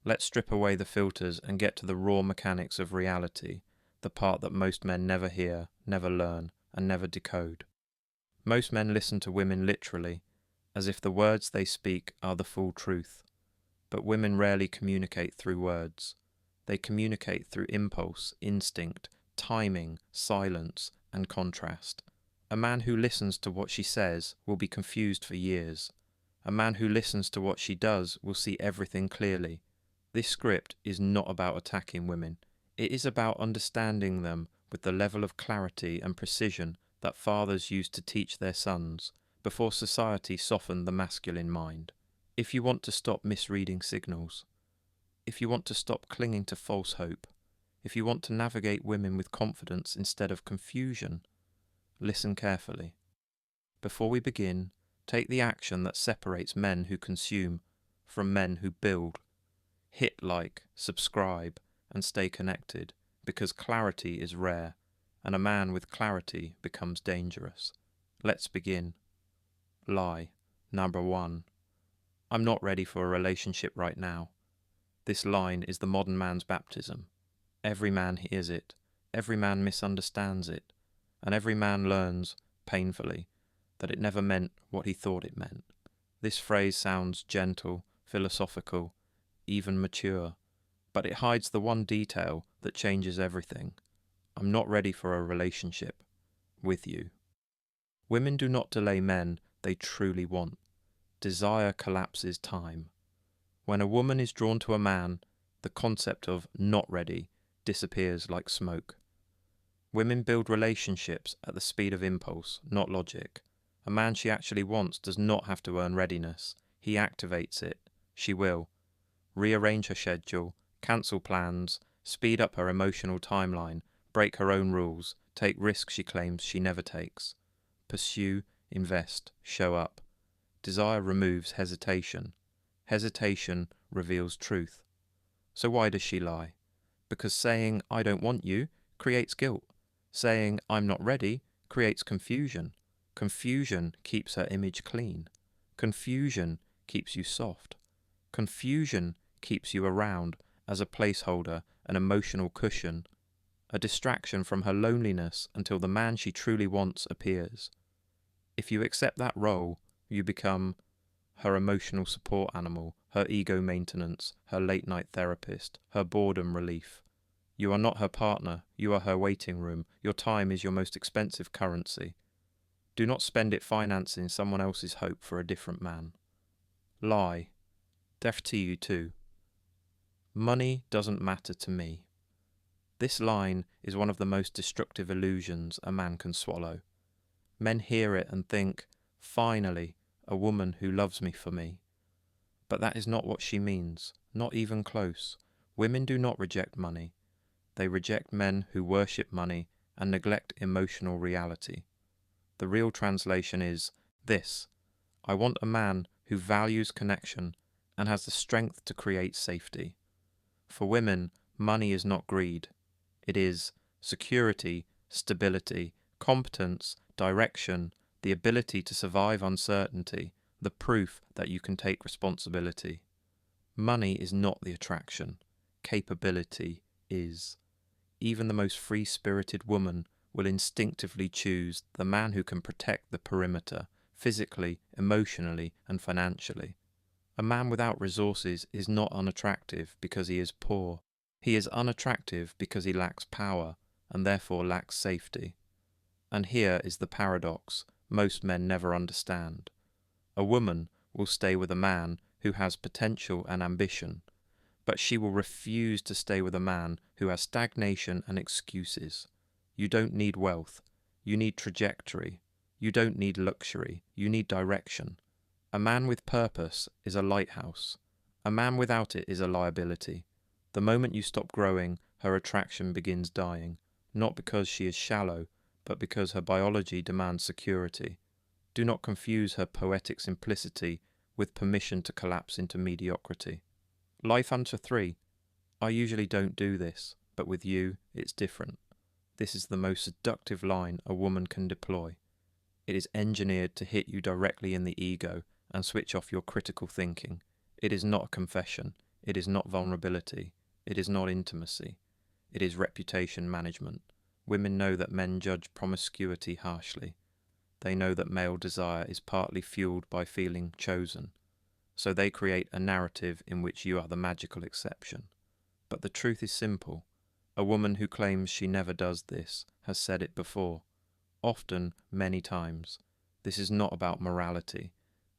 Let's strip away the filters and get to the raw mechanics of reality, the part that most men never hear, never learn, and never decode. Most men listen to women literally, as if the words they speak are the full truth. But women rarely communicate through words. They communicate through impulse, instinct, timing, silence, and contrast. A man who listens to what she says will be confused for years. A man who listens to what she does will see everything clearly. This script is not about attacking women. It is about understanding them with the level of clarity and precision that fathers used to teach their sons before society softened the masculine mind. If you want to stop misreading signals, if you want to stop clinging to false hope, if you want to navigate women with confidence instead of confusion, listen carefully. Before we begin, take the action that separates men who consume from men who build. Hit like, subscribe, and stay connected, because clarity is rare, and a man with clarity becomes dangerous. Let's begin. Lie. Number 1. I'm not ready for a relationship right now. This line is the modern man's baptism. Every man hears it, every man misunderstands it, and every man learns, painfully, that it never meant what he thought it meant. This phrase sounds gentle, philosophical, even mature, but it hides the one detail that changes everything. I'm not ready for a relationship with you. Women do not delay men they truly want. Desire collapses time. When a woman is drawn to a man, the concept of not ready disappears like smoke. Women build relationships at the speed of impulse, not logic. A man she actually wants does not have to earn readiness. He activates it. She will. Rearrange her schedule, cancel plans, speed up her emotional timeline, break her own rules, take risks she claims she never takes. Pursue, invest, show up. Desire removes hesitation. Hesitation reveals truth. So why does she lie? Because saying, I don't want you, creates guilt. Saying, I'm not ready, creates confusion. Confusion keeps her image clean. Confusion keeps you soft. Confusion keeps you around as a placeholder, an emotional cushion, a distraction from her loneliness until the man she truly wants appears. If you accept that role, you become her emotional support animal, her ego maintenance, her late-night therapist, her boredom relief. You are not her partner, you are her waiting room. Your time is your most expensive currency. Do not spend it financing someone else's hope for a different man. Lie. Deaf to you too. Money doesn't matter to me. This line is one of the most destructive illusions a man can swallow. Men hear it and think, finally, a woman who loves me for me. But that is not what she means, not even close. Women do not reject money. They reject men who worship money and neglect emotional reality. The real translation is this: I want a man who values connection and has the strength to create safety. For women, money is not greed. It is security, stability, competence, direction, the ability to survive uncertainty, the proof that you can take responsibility. Money is not the attraction. Capability is. Even the most free-spirited woman will instinctively choose the man who can protect the perimeter, physically, emotionally, and financially. A man without resources is not unattractive because he is poor. He is unattractive because he lacks power, and therefore lacks safety. And here is the paradox most men never understand. A woman will stay with a man who has potential and ambition, but she will refuse to stay with a man who has stagnation and excuses. You don't need wealth. You need trajectory. You don't need luxury. You need direction. A man with purpose is a lighthouse. A man without it is a liability. The moment you stop growing, her attraction begins dying, not because she is shallow, but because her biology demands security. Do not confuse her poetic simplicity with permission to collapse into mediocrity. Life unto 3. I usually don't do this, but with you, it's different. This is the most seductive line a woman can deploy. It is engineered to hit you directly in the ego and switch off your critical thinking. It is not a confession. It is not vulnerability. It is not intimacy. It is reputation management. Women know that men judge promiscuity harshly. They know that male desire is partly fueled by feeling chosen. So they create a narrative in which you are the magical exception. But the truth is simple. A woman who claims she never does this has said it before. Often, many times. This is not about morality.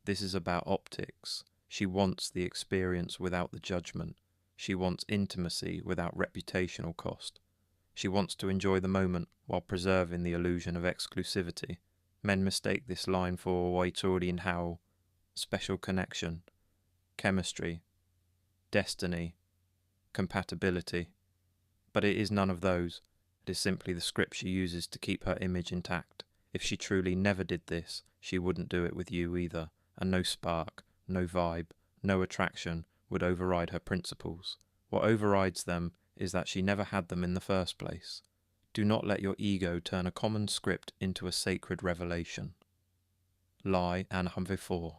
This is about optics. She wants the experience without the judgment. She wants intimacy without reputational cost. She wants to enjoy the moment while preserving the illusion of exclusivity. Men mistake this line for waitordiinhau, special connection, chemistry, destiny, compatibility. But it is none of those. It is simply the script she uses to keep her image intact. If she truly never did this, she wouldn't do it with you either, and no spark, no vibe, no attraction would override her principles. What overrides them is that she never had them in the first place. Do not let your ego turn a common script into a sacred revelation. Lie and Humve4.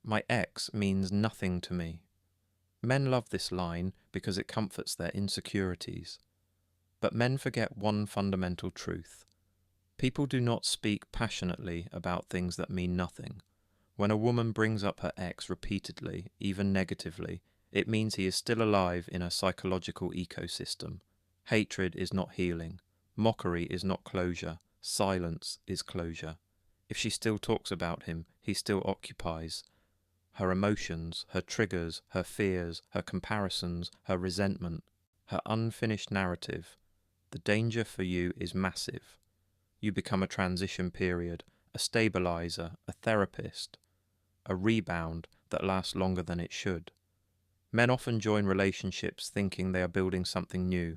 My ex means nothing to me. Men love this line because it comforts their insecurities. But men forget one fundamental truth. People do not speak passionately about things that mean nothing. When a woman brings up her ex repeatedly, even negatively, it means he is still alive in a psychological ecosystem. Hatred is not healing. Mockery is not closure. Silence is closure. If she still talks about him, he still occupies her emotions, her triggers, her fears, her comparisons, her resentment, her unfinished narrative. The danger for you is massive. You become a transition period, a stabilizer, a therapist, a rebound that lasts longer than it should. Men often join relationships thinking they are building something new,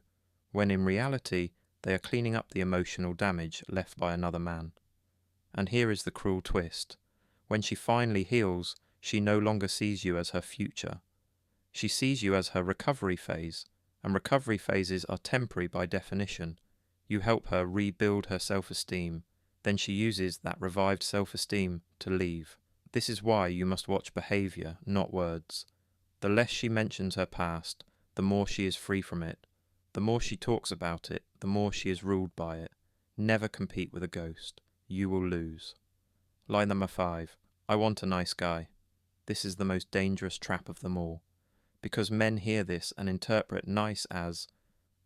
when in reality they are cleaning up the emotional damage left by another man. And here is the cruel twist. When she finally heals, she no longer sees you as her future. She sees you as her recovery phase, and recovery phases are temporary by definition. You help her rebuild her self-esteem, then she uses that revived self-esteem to leave. This is why you must watch behaviour, not words. The less she mentions her past, the more she is free from it. The more she talks about it, the more she is ruled by it. Never compete with a ghost. You will lose. Line number 5. I want a nice guy. This is the most dangerous trap of them all, because men hear this and interpret nice as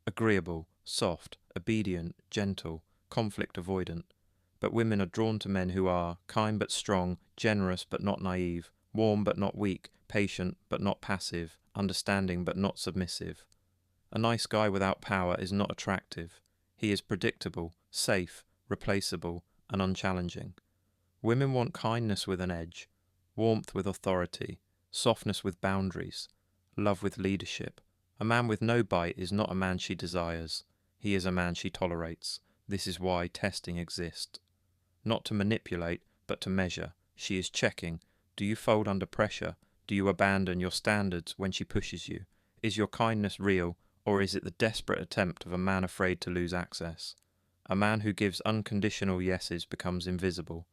agreeable, soft, obedient, gentle, conflict avoidant. But women are drawn to men who are kind but strong, generous but not naive, warm but not weak, patient but not passive, understanding but not submissive. A nice guy without power is not attractive. He is predictable, safe, replaceable, and unchallenging. Women want kindness with an edge, warmth with authority, softness with boundaries, love with leadership. A man with no bite is not a man she desires. He is a man she tolerates. This is why testing exists. Not to manipulate, but to measure. She is checking. Do you fold under pressure? Do you abandon your standards when she pushes you? Is your kindness real, or is it the desperate attempt of a man afraid to lose access? A man who gives unconditional yeses becomes invisible.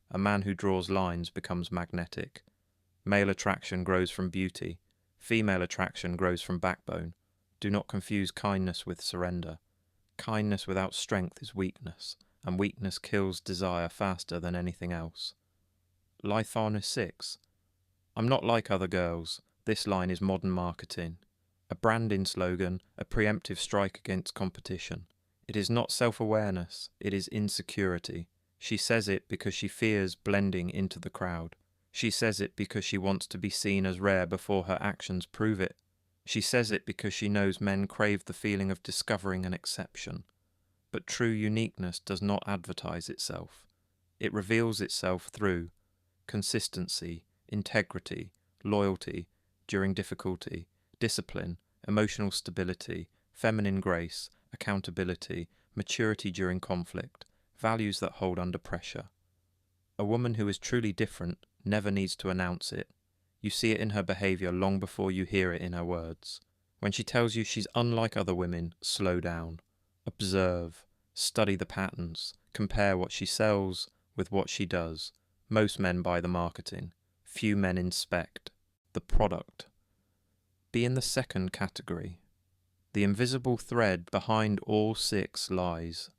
A man who draws lines becomes magnetic. Male attraction grows from beauty. Female attraction grows from backbone. Do not confuse kindness with surrender. Kindness without strength is weakness, and weakness kills desire faster than anything else. Lytharnus 6. I'm not like other girls. This line is modern marketing. A branding slogan, a preemptive strike against competition. It is not self-awareness, it is insecurity. She says it because she fears blending into the crowd. She says it because she wants to be seen as rare before her actions prove it. She says it because she knows men crave the feeling of discovering an exception. But true uniqueness does not advertise itself. It reveals itself through consistency, integrity, loyalty during difficulty, discipline, emotional stability, feminine grace, accountability, maturity during conflict, values that hold under pressure. A woman who is truly different never needs to announce it. You see it in her behaviour long before you hear it in her words. When she tells you she's unlike other women, slow down. Observe. Study the patterns. Compare what she sells with what she does. Most men buy the marketing. Few men inspect the product. Be in the second category. The invisible thread behind all 6 lies.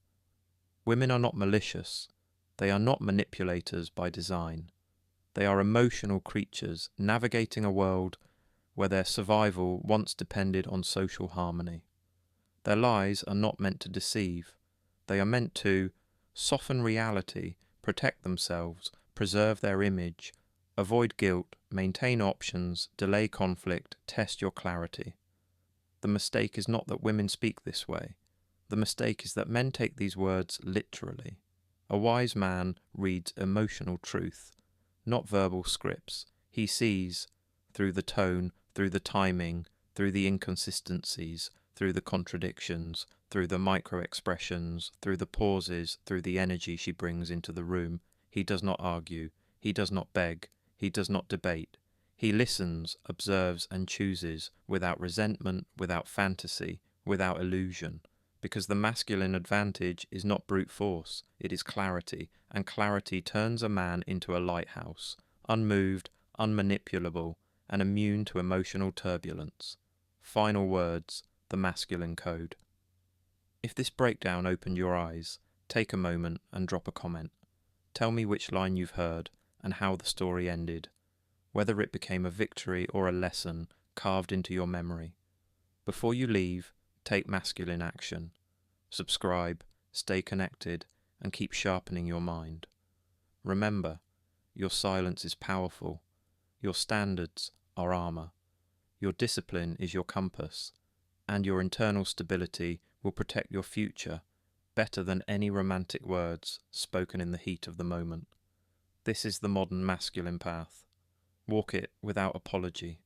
Women are not malicious. They are not manipulators by design. They are emotional creatures navigating a world where their survival once depended on social harmony. Their lies are not meant to deceive. They are meant to soften reality, protect themselves, preserve their image, avoid guilt, maintain options, delay conflict, test your clarity. The mistake is not that women speak this way. The mistake is that men take these words literally. A wise man reads emotional truth, not verbal scripts. He sees through the tone, through the timing, through the inconsistencies, through the contradictions, through the micro-expressions, through the pauses, through the energy she brings into the room. He does not argue. He does not beg. He does not debate. He listens, observes, and chooses without resentment, without fantasy, without illusion. Because the masculine advantage is not brute force, it is clarity, and clarity turns a man into a lighthouse, unmoved, unmanipulable, and immune to emotional turbulence. Final words, the masculine code. If this breakdown opened your eyes, take a moment and drop a comment. Tell me which line you've heard and how the story ended, whether it became a victory or a lesson carved into your memory. Before you leave, take masculine action. Subscribe, stay connected, and keep sharpening your mind. Remember, your silence is powerful. Your standards are armor. Your discipline is your compass, and your internal stability will protect your future better than any romantic words spoken in the heat of the moment. This is the modern masculine path. Walk it without apology.